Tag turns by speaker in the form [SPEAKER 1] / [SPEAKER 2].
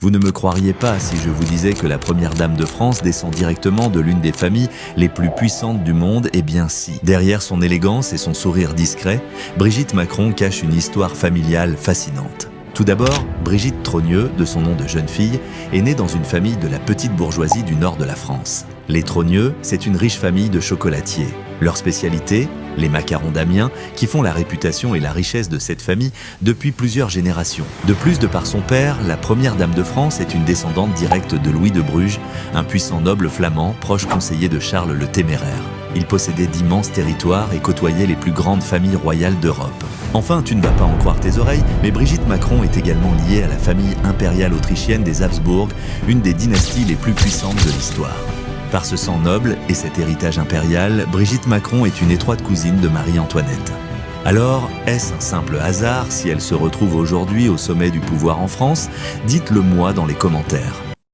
[SPEAKER 1] Vous ne me croiriez pas si je vous disais que la première dame de France descend directement de l'une des familles les plus puissantes du monde. Eh bien si. Derrière son élégance et son sourire discret, Brigitte Macron cache une histoire familiale fascinante. Tout d'abord, Brigitte Trogneux, de son nom de jeune fille, est née dans une famille de la petite bourgeoisie du nord de la France. Les Trogneux, c'est une riche famille de chocolatiers. Leur spécialité, les macarons d'Amiens, qui font la réputation et la richesse de cette famille depuis plusieurs générations. De plus, de par son père, la première dame de France est une descendante directe de Louis de Bruges, un puissant noble flamand, proche conseiller de Charles le Téméraire. Il possédait d'immenses territoires et côtoyait les plus grandes familles royales d'Europe. Enfin, tu ne vas pas en croire tes oreilles, mais Brigitte Macron est également liée à la famille impériale autrichienne des Habsbourg, une des dynasties les plus puissantes de l'histoire. Par ce sang noble et cet héritage impérial, Brigitte Macron est une étroite cousine de Marie-Antoinette. Alors, est-ce un simple hasard si elle se retrouve aujourd'hui au sommet du pouvoir en France? Dites-le moi dans les commentaires.